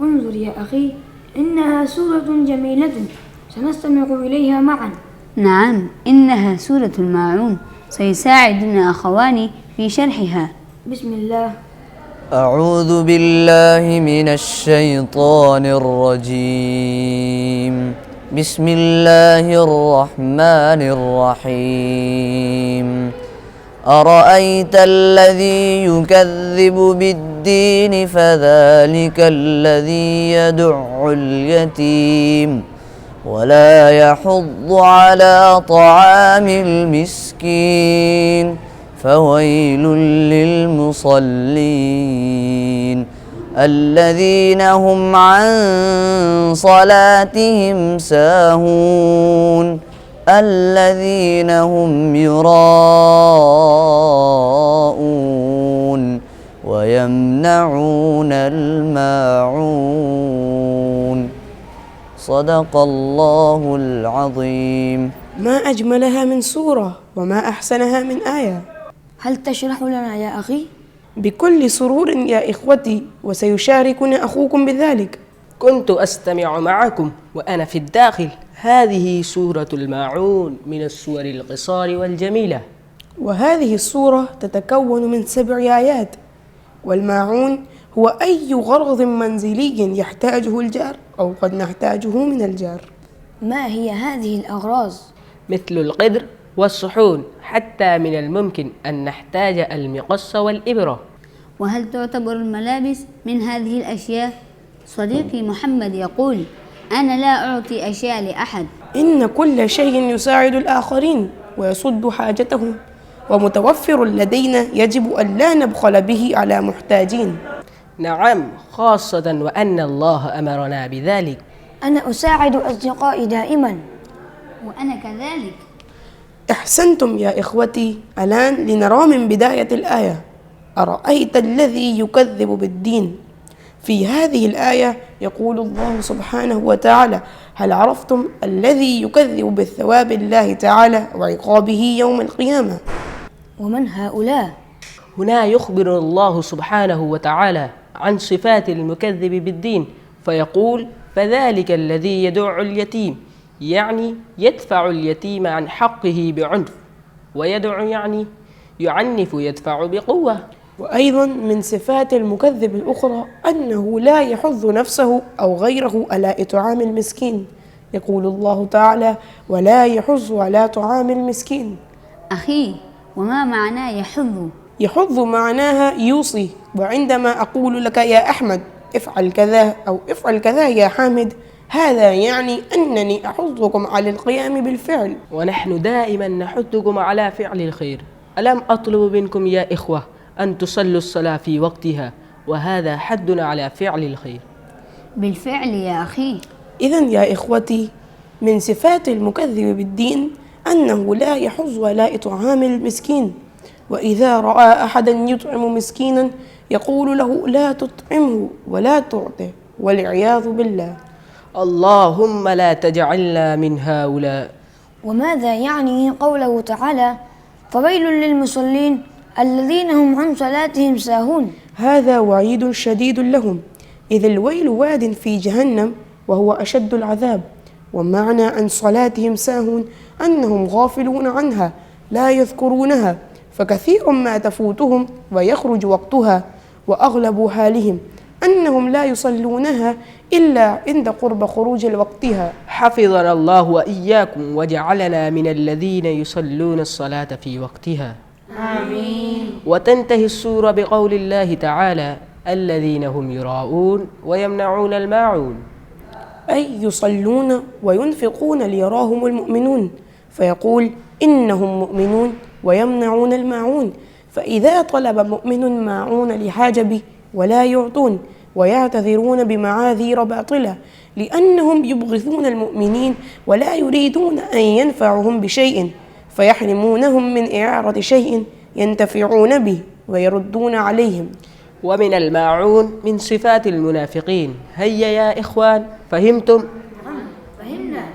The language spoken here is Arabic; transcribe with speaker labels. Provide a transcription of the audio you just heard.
Speaker 1: انظر يا أخي، إنها سورة جميلة سنستمع إليها معا.
Speaker 2: نعم، إنها سورة الماعون، سيساعدنا أخواني في شرحها.
Speaker 1: بسم الله.
Speaker 3: أعوذ بالله من الشيطان الرجيم. بسم الله الرحمن الرحيم. أرأيت الذي يكذب بالدين فذلك الذي يدع اليتيم ولا يحض على طعام المسكين فويل للمصلين الذين هم عن صلاتهم ساهون الذين هم يراءون ويمنعون الماعون. صدق الله العظيم.
Speaker 4: ما أجملها من سورة وما أحسنها من آية.
Speaker 1: هل تشرح لنا يا أخي؟
Speaker 4: بكل سرور يا إخوتي، وسيشاركنا أخوكم بذلك.
Speaker 5: كنت أستمع معكم وأنا في الداخل. هذه سورة الماعون من السور القصار والجميلة،
Speaker 4: وهذه السورة تتكون من 7 آيات. والماعون هو أي غرض منزلي يحتاجه الجار أو قد نحتاجه من الجار.
Speaker 1: ما هي هذه الأغراض؟
Speaker 5: مثل القدر والصحون، حتى من الممكن أن نحتاج المقص والإبرة.
Speaker 2: وهل تعتبر الملابس من هذه الأشياء؟ صديقي محمد يقول: أنا لا أعطي أشياء لأحد.
Speaker 4: إن كل شيء يساعد الآخرين ويسد حاجتهم ومتوفر لدينا، يجب أن لا نبخل به على محتاجين.
Speaker 5: نعم، خاصة وأن الله أمرنا بذلك.
Speaker 1: أنا أساعد أصدقائي دائما.
Speaker 2: وأنا كذلك.
Speaker 4: أحسنتم يا إخوتي. الآن لنرى من بداية الآية: أرأيت الذي يكذب بالدين. في هذه الآية يقول الله سبحانه وتعالى: هل عرفتم الذي يكذب بالثواب الله تعالى وعقابه يوم القيامة؟
Speaker 1: ومن هؤلاء؟
Speaker 5: هنا يخبر الله سبحانه وتعالى عن صفات المكذب بالدين، فيقول: فذلك الذي يدع اليتيم، يعني يدفع اليتيم عن حقه بعنف، ويدع يعني يعنف، يدفع بقوة.
Speaker 4: وأيضا من صفات المكذب الأخرى أنه لا يحض نفسه أو غيره على إطعام المسكين. يقول الله تعالى: ولا يحض على طعام المسكين.
Speaker 2: أخي، وما معنى يحض؟
Speaker 4: يحض معناها يوصي. وعندما أقول لك يا أحمد افعل كذا أو افعل كذا يا حامد، هذا يعني أنني أحضكم على القيام بالفعل.
Speaker 5: ونحن دائما نحثكم على فعل الخير. ألم أطلب منكم يا إخوة أن تصلوا الصلاة في وقتها؟ وهذا حدنا على فعل الخير.
Speaker 2: بالفعل يا أخي.
Speaker 4: إذن يا إخوتي، من صفات المكذب بالدين أنه لا يحض على إطعام المسكين، وإذا رأى أحدا يطعم مسكينا يقول له: لا تطعمه ولا تعطه، والعياذ بالله.
Speaker 5: اللهم لا تجعلنا من هؤلاء.
Speaker 1: وماذا يعني قوله تعالى: فويل للمصلين الذين هم عن صلاتهم ساهون؟
Speaker 4: هذا وعيد شديد لهم، إذ الويل واد في جهنم وهو أشد العذاب. ومعنى عن صلاتهم ساهون أنهم غافلون عنها، لا يذكرونها، فكثير ما تفوتهم ويخرج وقتها. وأغلب حالهم أنهم لا يصلونها إلا عند قرب خروج وقتها.
Speaker 5: حفظنا الله وإياكم وجعلنا من الذين يصلون الصلاة في وقتها.
Speaker 1: آمين.
Speaker 5: وتنتهي السورة بقول الله تعالى: الذين هم يراءون ويمنعون الماعون،
Speaker 4: أي يصلون وينفقون ليراهم المؤمنون، فيقول: إنهم مؤمنون ويمنعون الماعون. فإذا طلب مؤمن ماعون لحاجبه ولا يعطون، ويعتذرون بمعاذير باطلة، لأنهم يبغضون المؤمنين ولا يريدون أن ينفعهم بشيء، فيحرمونهم من إعارة شيء ينتفعون به ويردون عليهم.
Speaker 5: ومن الماعون من صفات المنافقين. هيا يا إخوان، فهمتم؟